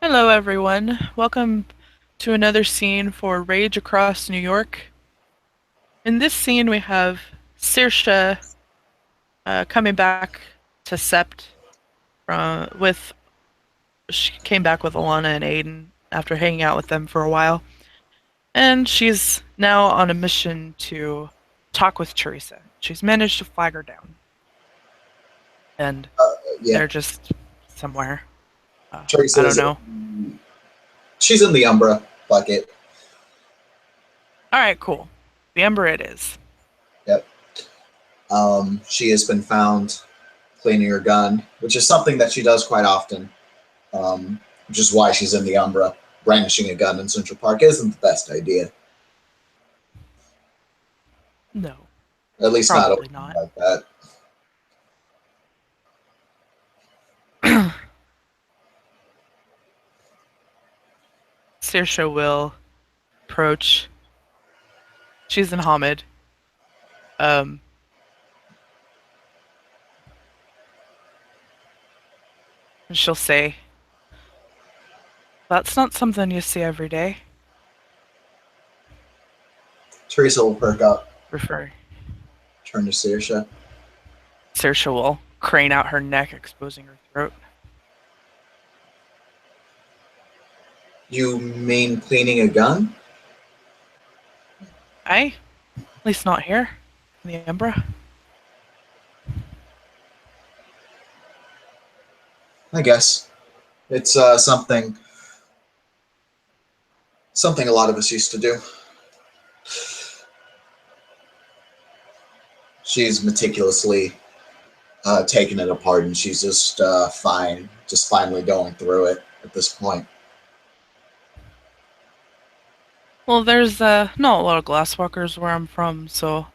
Hello, everyone. Welcome to another scene for Rage Across New York. In this scene, we have Saoirse coming back to Sept with. She came back with Alana and Aiden after hanging out with them for a while, and she's now on a mission to talk with Teresa. She's managed to flag her down, and Yeah, they're just somewhere. I don't Teresa's know. she's in the Umbra bucket. All right, cool. The Ember it is. Yep. She has been found cleaning her gun, which is something that she does quite often. Which is why she's in the Umbra. Brandishing a gun in Central Park isn't the best idea. No, At least not probably open not. like that. Saoirse will approach. She's in Hamid. Um, and she'll say, "That's not something you see every day." Teresa will perk up, Refer. turn to Saoirse. Saoirse will crane out her neck, exposing her throat. You mean cleaning a gun? Aye, at least not here in the Umbra. I guess it's something a lot of us used to do. She's meticulously taking it apart, and she's just fine, just finally going through it at this point. Well, there's not a lot of glasswalkers where I'm from, so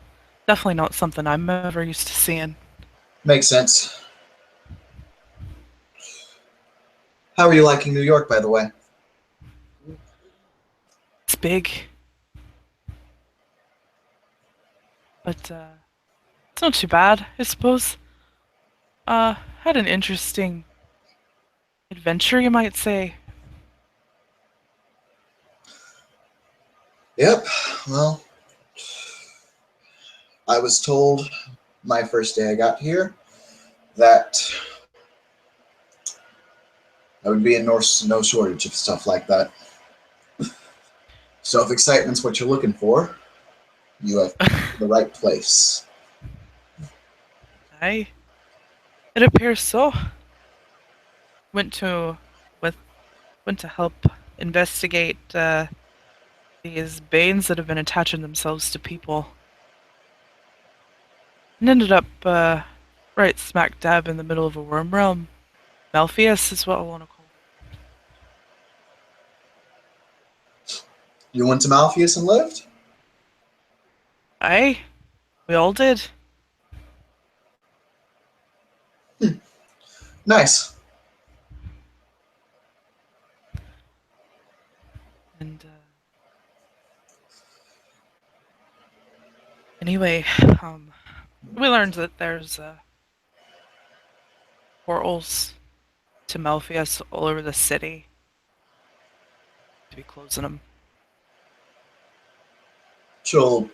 definitely not something I'm ever used to seeing. Makes sense. How are you liking New York, by the way? It's big, but it's not too bad, I suppose. Had an interesting adventure, you might say. Yep. Well, I was told my first day I got here that I would be in no shortage of stuff like that. So if excitement's what you're looking for, you have the right place. Aye, it appears so. Went to with went to help investigate these banes that have been attaching themselves to people, and ended up right smack dab in the middle of a worm realm. Malpheus is what I want to call You went to Malpheus and lived? it. Aye, we all did, Nice. and anyway, um, we learned that there's portals to Malpheus all over the city. To be closing them. She'll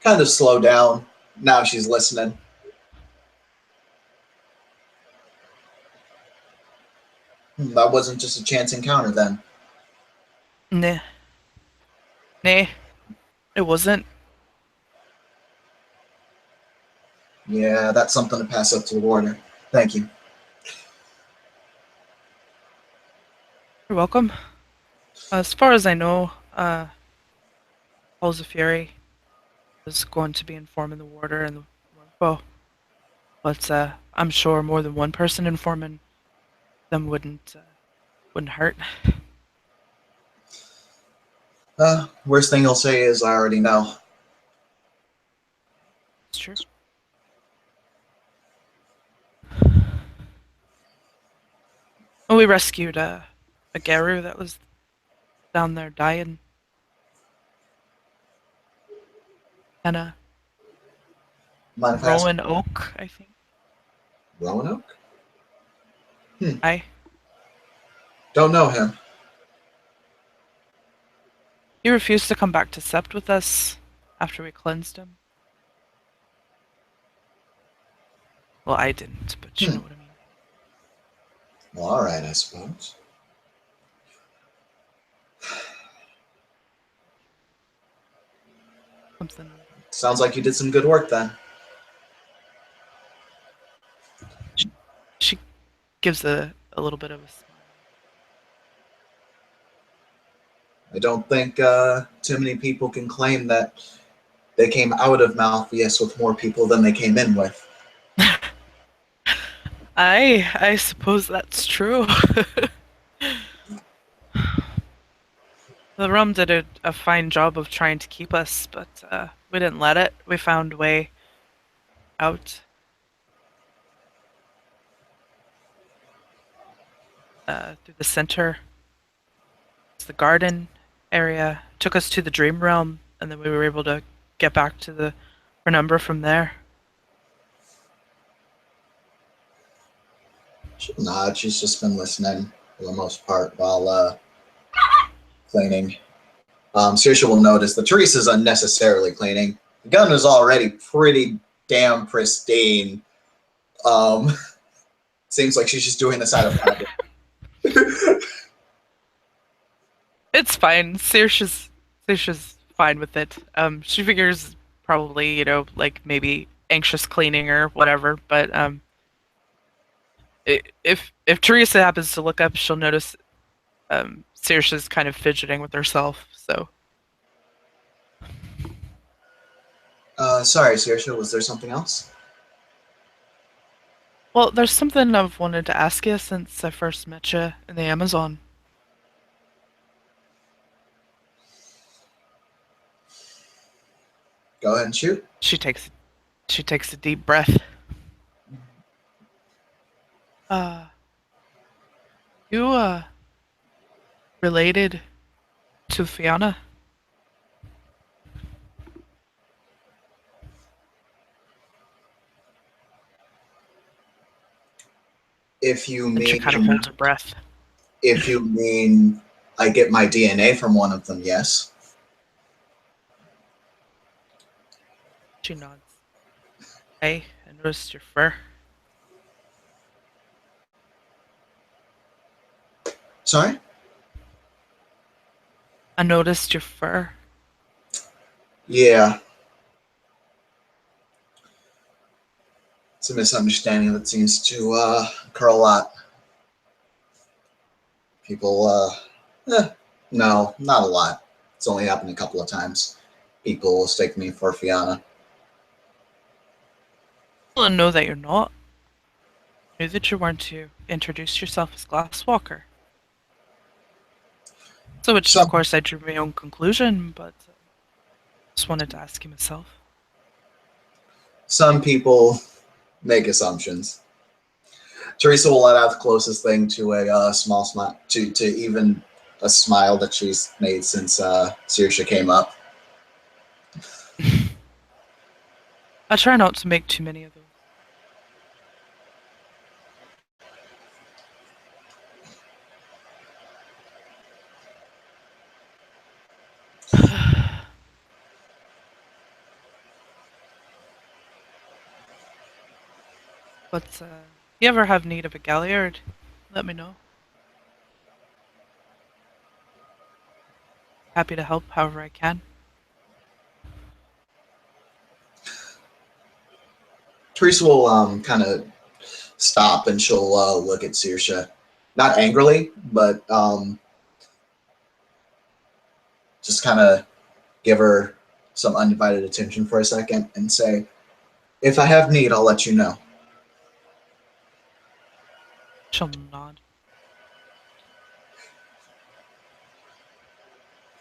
kind of slow down. Now she's listening. That wasn't just a chance encounter then. Nah, nah, it wasn't. Yeah, that's something to pass up to the warder. Thank you. You're welcome. As far as I know, Halls of Fury is going to be informing the warder and the well, but I'm sure more than one person informing them wouldn't hurt. Worst thing he'll say is, I already know. It's true. Well, we rescued a Garu that was down there dying, and a Mind if I ask? Rowan Oak, I think. Roanoke? I Don't know him. He refused to come back to Sept with us after we cleansed him. Well, I didn't, but you Hmm. know what I mean. Well, all right, I suppose. Something. Sounds like you did some good work then. She gives a little bit of a smile. I don't think too many people can claim that they came out of Malpheus with more people than they came in with. I suppose that's true. The rum did a fine job of trying to keep us, but we didn't let it. We found a way out through the center. It's the garden area. Took us to the dream realm, and then we were able to get back to the penumbra from there. She'll nod. She's just been listening for the most part while cleaning. Saoirse will notice that Teresa's unnecessarily cleaning. The gun is already pretty damn pristine. Um, seems like she's just doing this out of habit. It's fine. Saoirse's fine with it. She figures probably, like maybe anxious cleaning or whatever. But if Teresa happens to look up, she'll notice Saoirse's kind of fidgeting with herself. So, Sorry, Saoirse, was there something else? well, there's something I've wanted to ask you since I first met you in the Amazon. Go ahead and shoot. She takes a deep breath. Uh, you related to Fiona? If you And she mean, kind of holds her breath. if you mean, I get my DNA from one of them, yes. She nods. Hey, I noticed your fur. Sorry. I noticed your fur. Yeah, it's a misunderstanding that seems to occur a lot. People, no, not a lot. It's only happened a couple of times. People mistake me for Fiona. Well, know that you're not. Knew that you weren't to introduce yourself as Glasswalker. So, which of Some course I drew my own conclusion, but just wanted to ask you myself. some people make assumptions. Teresa will let out the closest thing to a small smile, to even a smile that she's made since Saoirse came up. I try not to make too many of those. But you ever have need of a galliard, let me know. Happy to help however I can. Teresa will kind of stop and she'll look at Saoirse, not angrily, but just kind of give her some undivided attention for a second and say, "If I have need, I'll let you know." She'll nod.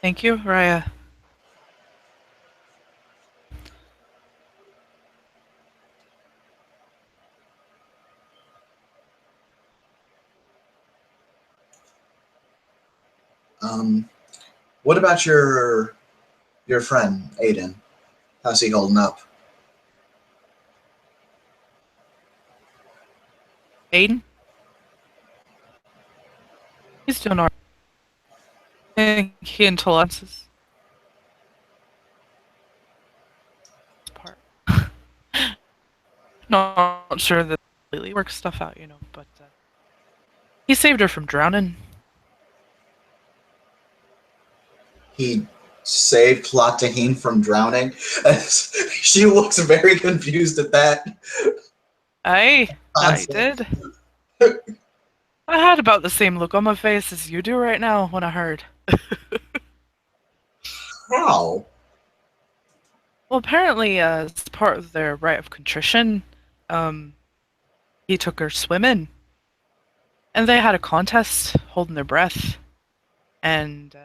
Thank you, Raya. Um, what about your friend Aiden? How's he holding up? Aiden? He's doing alright. I think he and Tolansis. Not sure that completely works stuff out, but he saved her from drowning. He saved Platahine from drowning. She looks very confused at that I concept. did. I had about the same look on my face as you do right now when I heard. How? Well, apparently, as part of their rite of contrition, um, he took her swimming, and they had a contest holding their breath and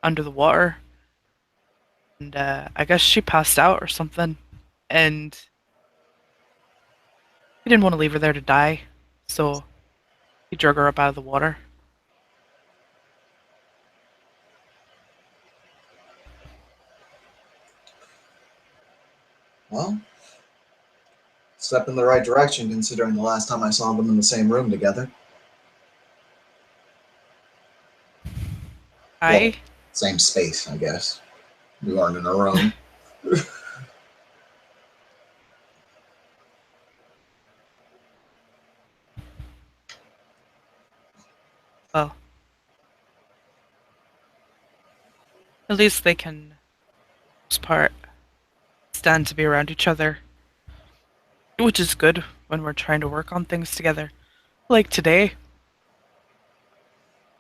under the water, and I guess she passed out or something, and he didn't want to leave her there to die, so he drug her up out of the water. Well, step in the right direction considering the last time I saw them in the same room together. Well, I same space, I guess. We weren't in a room. well, at least they can, for the most part, stand to be around each other, which is good when we're trying to work on things together. Like today,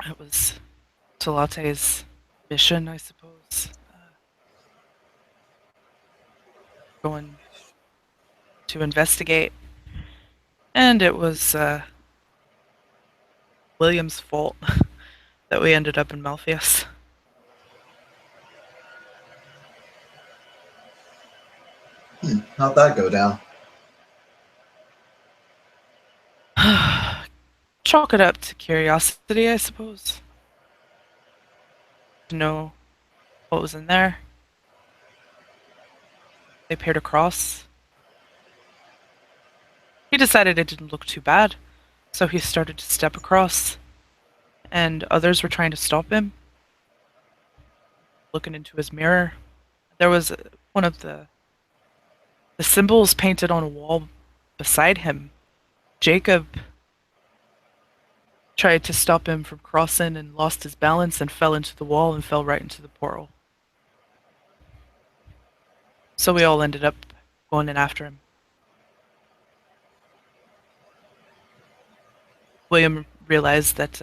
it was Talate's mission, I suppose, going to investigate, and it was William's fault that we ended up in Malpheus. How'd that go down? Chalk it up to curiosity, I suppose. To know what was in there. They paired across. He decided it didn't look too bad, so he started to step across, and others were trying to stop him, looking into his mirror. There was one of the symbols painted on a wall beside him. Jacob tried to stop him from crossing and lost his balance and fell into the wall and fell right into the portal. So we all ended up going in after him. William realized that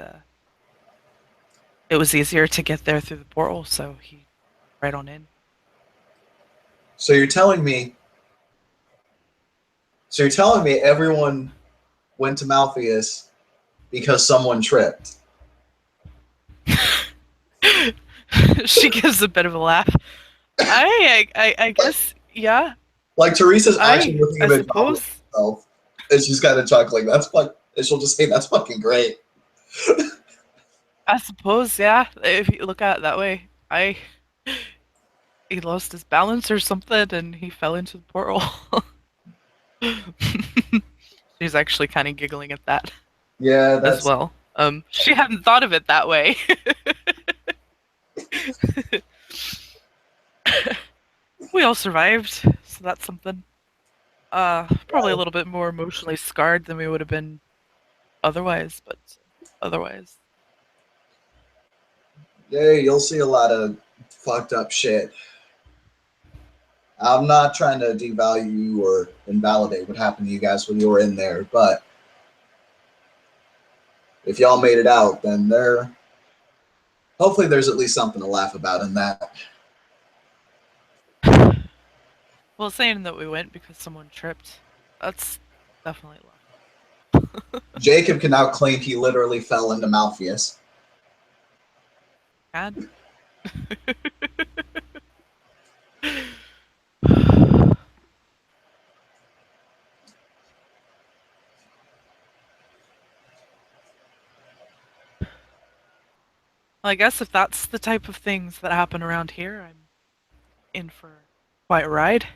it was easier to get there through the portal, so he right on in. So you're telling me everyone went to Malpheus because someone tripped. She gives a bit of a laugh. I guess, yeah. Like Teresa's actually looking a I bit dumb at suppose. herself, and she's kind of chuckling. And she'll just say, "That's fucking great." I suppose, yeah. If you look at it that way, he lost his balance or something, and he fell into the portal. She's actually kind of giggling at that Yeah, as that's well. She hadn't thought of it that way. We all survived, so that's something. Probably a little bit more emotionally scarred than we would have been otherwise, but otherwise. yeah. You'll see a lot of fucked up shit. I'm not trying to devalue you or invalidate what happened to you guys when you were in there, but if y'all made it out, then hopefully there's at least something to laugh about in that. Well, saying that we went because someone tripped, that's definitely luck. Jacob can now claim he literally fell into Malpheus. Bad. Well, I guess if that's the type of things that happen around here, I'm in for quite a ride.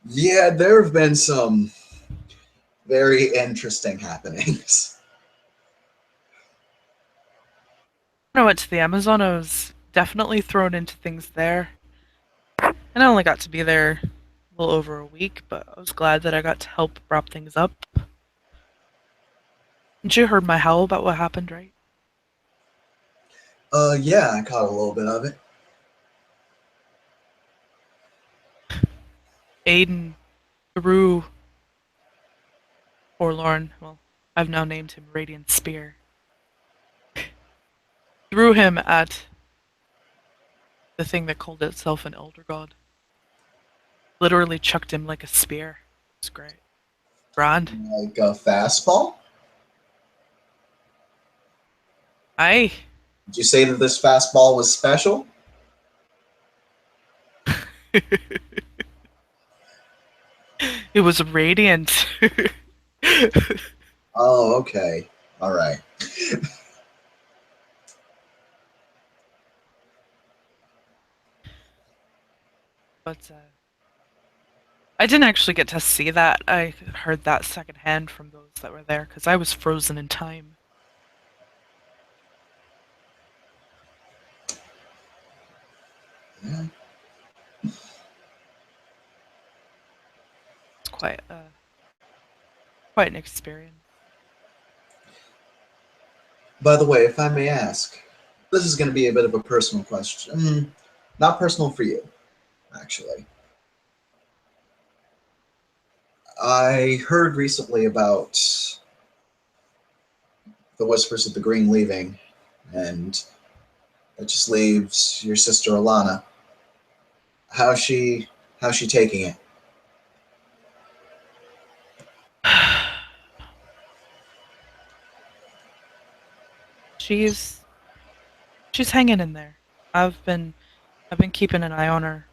Yeah, there have been some very interesting happenings. When I went to the Amazon, I was definitely thrown into things there. And I only got to be there a little over a week, but I was glad that I got to help wrap things up. And you heard my howl about what happened, right? Yeah, I caught a little bit of it. Aiden threw Forlorn, well, I've now named him Radiant Spear, threw him at the thing that called itself an Elder God. Literally chucked him like a spear. It's great. Grand. Like a fastball? Aye. Did you say that this fastball was special? It was radiant. Oh, okay. All right. But I didn't actually get to see that. I heard that secondhand from those that were there because I was frozen in time. Yeah. It's quite an experience. By the way, if I may ask, this is going to be a bit of a personal question. Not personal for you, actually. I heard recently about the Whispers of the Green leaving, and it just leaves your sister Alana. How's she? How's she taking it? she's she's hanging in there. I've been keeping an eye on her,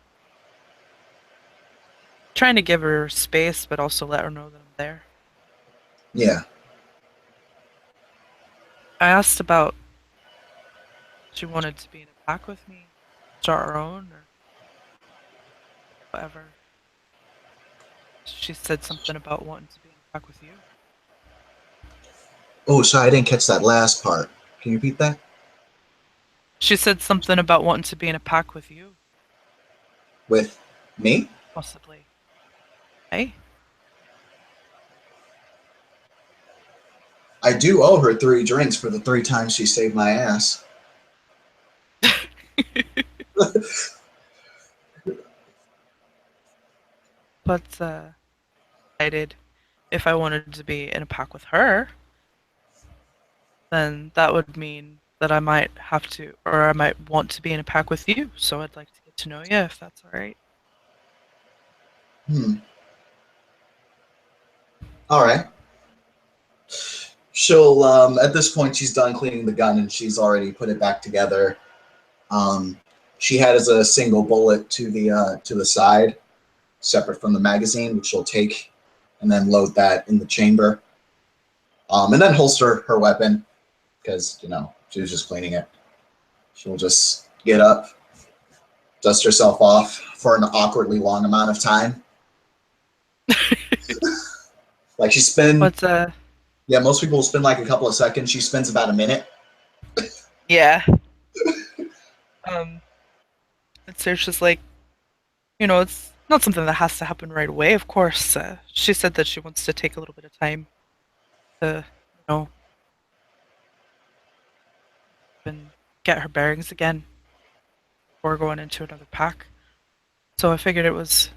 trying to give her space, but also let her know that I'm there. Yeah. I asked about if she wanted to be in a pack with me, start her own, or whatever. She said something about wanting to be in a pack with you. Oh, sorry, I didn't catch that last part. Can you repeat that? She said something about wanting to be in a pack with you, With me? possibly. Hey? I do owe her 3 drinks for the 3 times she saved my ass. But I did. If I wanted to be in a pack with her, then that would mean that I might have to, or I might want to be in a pack with you. So I'd like to get to know you, if that's all right. Hmm. All right. She'll at this point she's done cleaning the gun and she's already put it back together. Um, she has a single bullet to the side, separate from the magazine, which she'll take and then load that in the chamber. And then holster her weapon because she was just cleaning it. She'll just get up, dust herself off for an awkwardly long amount of time. Like she spend But Yeah, most people will spend like a couple of seconds. She spends about a minute. yeah, um, it's just like, it's not something that has to happen right away. Of course, she said that she wants to take a little bit of time to, you know, and get her bearings again before going into another pack. So I figured it was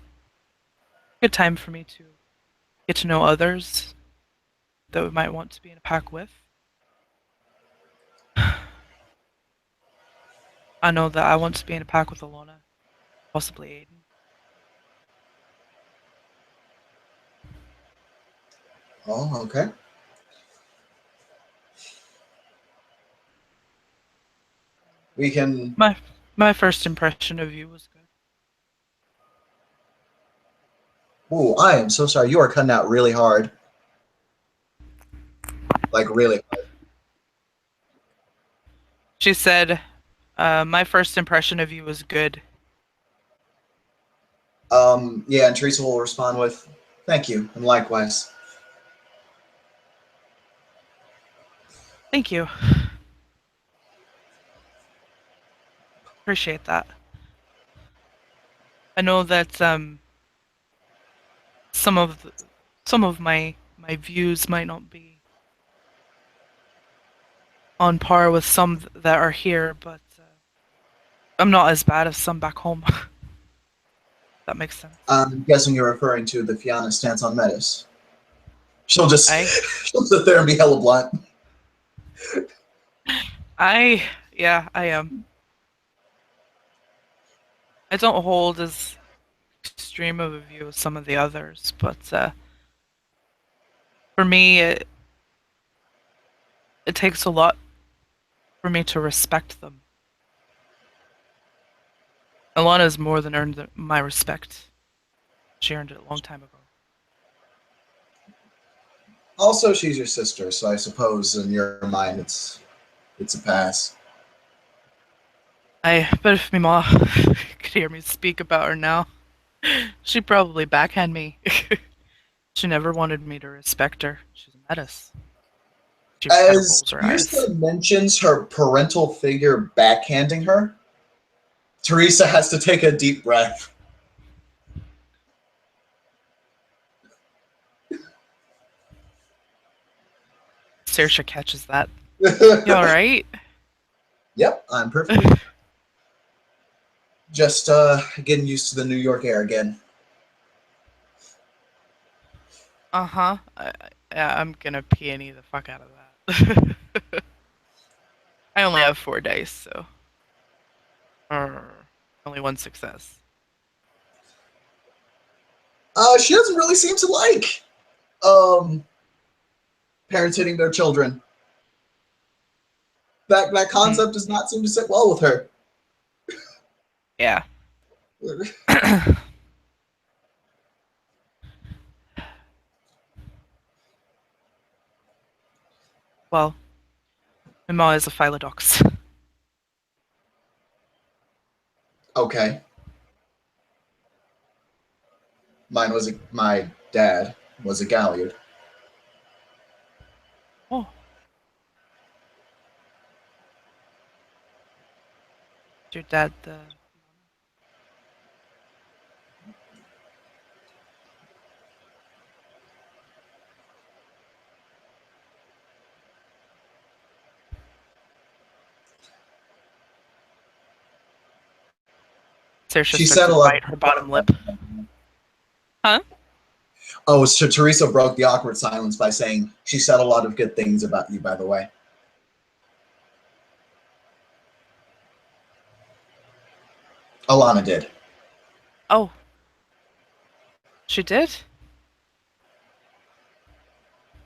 a good time for me to get to know others that we might want to be in a pack with. I know that I want to be in a pack with Alona, possibly Aiden. Oh, okay. We can. My my first impression of you was good. Oh, I am so sorry. You are cutting out really hard. Like really. She said, "My first impression of you was good." Yeah, and Teresa will respond with, "Thank you," and likewise. Thank you. Appreciate that. I know that some of the, some of my views might not be on par with some that are here, but I'm not as bad as some back home. That makes sense. I'm guessing you're referring to the Fianna stance on Metis. She'll just I, she'll sit there and be hella blunt. yeah, I am. I don't hold as extreme of a view as some of the others, but for me, it takes a lot for me to respect them. Alana's more than earned my respect. She earned it a long time ago. Also, she's your sister, so I suppose in your mind it's a pass. I bet if my mom could hear me speak about her now, she'd probably backhand me. She never wanted me to respect her. She's a menace. She kind of As rolls her eyes. Saoirse mentions her parental figure backhanding her, Teresa has to take a deep breath. Saoirse catches that. You alright? Yep, I'm perfectly just getting used to the New York air again. Uh-huh. Yeah, I'm gonna peony the fuck out of that. I only have 4 days, so only one success. She doesn't really seem to like um parents hitting their children. That Hmm. concept does not seem to sit well with her. Yeah. Well, my mom is a Philodox. Okay, my dad was a Galliard. Oh, your dad the Saoirse She starts said to a lot. bite her bottom lip. Huh? Oh, so Teresa broke the awkward silence by saying she said a lot of good things about you. By the way, Alana did. Oh, she did?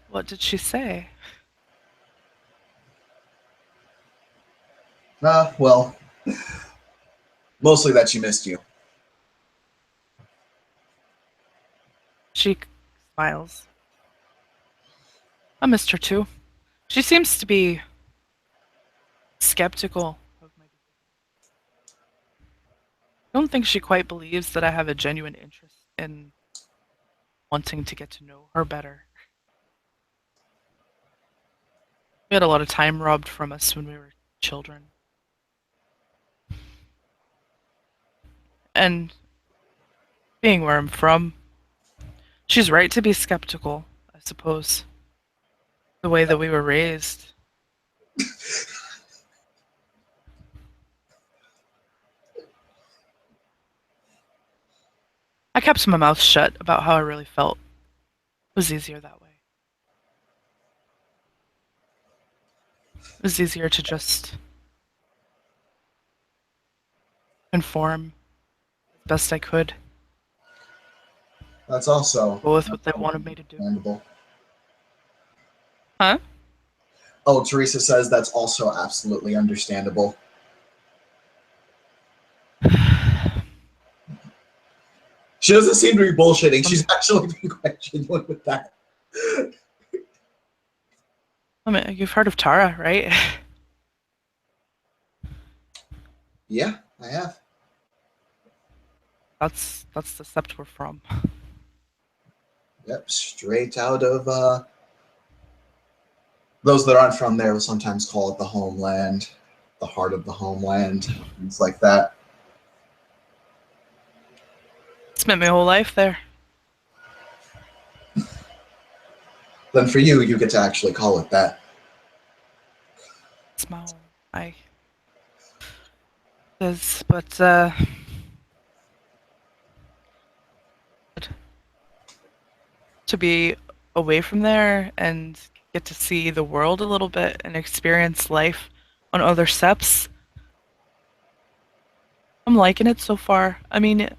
What did she say? Well, mostly that she missed you. She smiles. I missed her too. She seems to be skeptical of my I don't think she quite believes that I have a genuine interest in wanting to get to know her better. We had a lot of time robbed from us when we were children. And being where I'm from, she's right to be skeptical, I suppose. The way that we were raised. I kept my mouth shut about how I really felt. It was easier that way. It was easier to just conform as best I could, That's also go with what they wanted me to do. understandable. Huh? Oh, Teresa says that's also absolutely understandable. She doesn't seem to be bullshitting. She's actually being quite genuine with that. I mean, you've heard of Tara, right? Yeah, I have. That's the sept we're from. Yep, straight out of those that aren't from there will sometimes call it the homeland, the heart of the homeland, things like that. Spent my whole life there. Then for you, you get to actually call it that. It's my home. I is, but to be away from there and get to see the world a little bit and experience life on other steps, I'm liking it so far. I mean,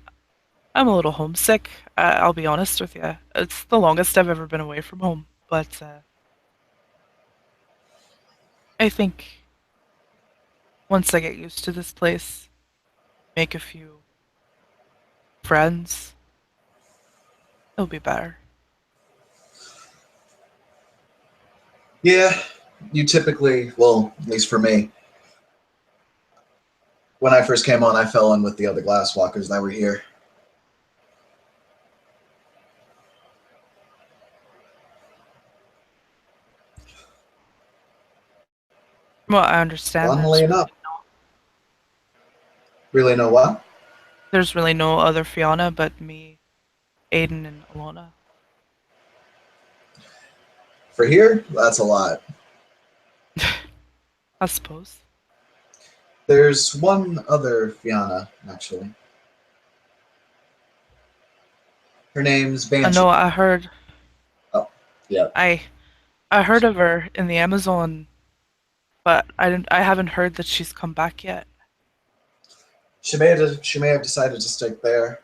I'm a little homesick. I'll be honest with you. It's the longest I've ever been away from home, but I think once I get used to this place, make a few friends, it'll be better. Yeah, you typically, well, at least for me, when I first came on, I fell in with the other glasswalkers that were here. Well, I understand Funnily enough, really know what? there's really no other Fiona but me, Aiden, and Alona. For here, that's a lot. I suppose. There's one other Fiona, actually. Her name's I Banshee. know I heard Oh, yeah. I I heard of her in the Amazon, but I haven't heard that she's come back yet. She may have decided to stick there.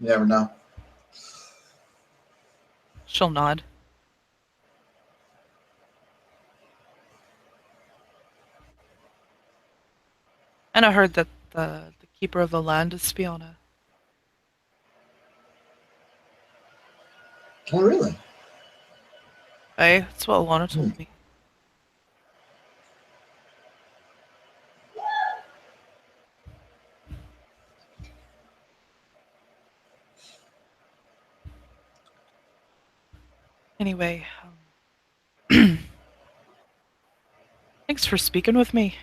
You never know. She'll nod. And I heard that the keeper of the land is Fiona. Oh, really? That's what Alana Hmm. told me. Anyway, thanks for speaking with me.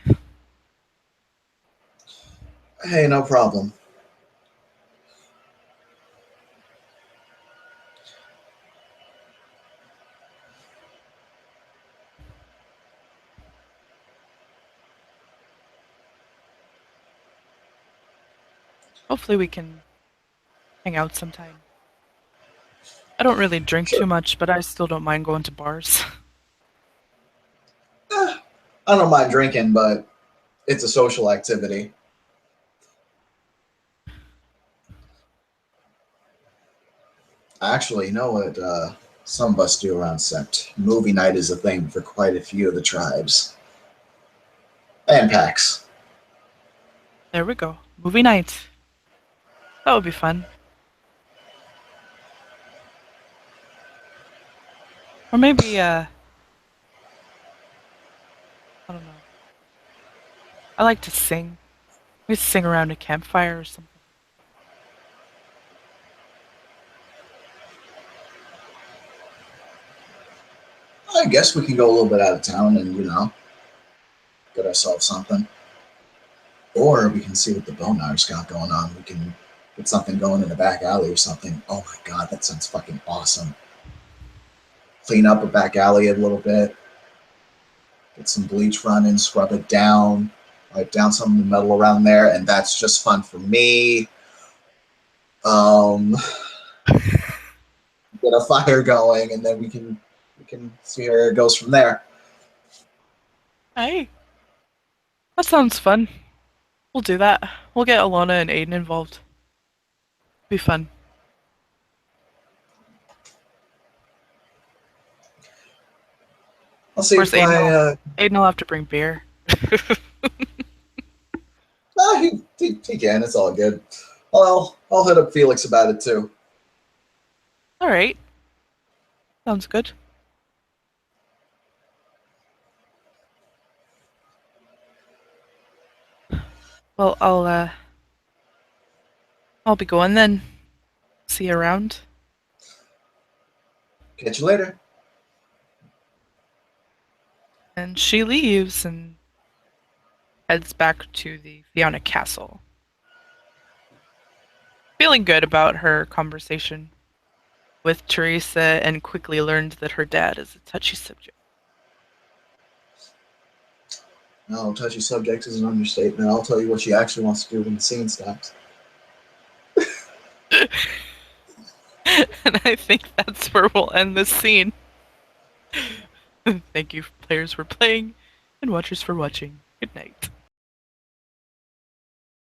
Hey, no problem. Hopefully we can hang out sometime. I don't really drink Sure. too much, but I still don't mind going to bars. Eh, I don't mind drinking, but it's a social activity. Actually, you know what some of us do around Sept? Movie night is a thing for quite a few of the tribes. And packs. There we go. Movie night. That would be fun. Or maybe I don't know. I like to sing. We sing around a campfire or something. I guess we can go a little bit out of town and, get ourselves something. Or we can see what the Bonar's got going on. We can get something going in the back alley or something. Oh my god, that sounds fucking awesome. Clean up a back alley a little bit, get some bleach running, scrub it down, wipe down some of the metal around there, and that's just fun for me. Um, get a fire going, and then we can see where it goes from there. Hey, that sounds fun. We'll do that. We'll get Alana and Aiden involved. Be fun. I'll Of see course, if I. Aiden will have to bring beer. He can. It's all good. Well, I'll hit up Felix about it too. All right, sounds good. Well, I'll be going then. See you around. Catch you later. And she leaves and heads back to the Fiona Castle, feeling good about her conversation. with Teresa and quickly learned that her dad is a touchy subject. No, touchy subject is an understatement. I'll tell you what she actually wants to do when the scene stops. And I think that's where we'll end this scene. Thank you, players, for playing, and watchers for watching. Good night.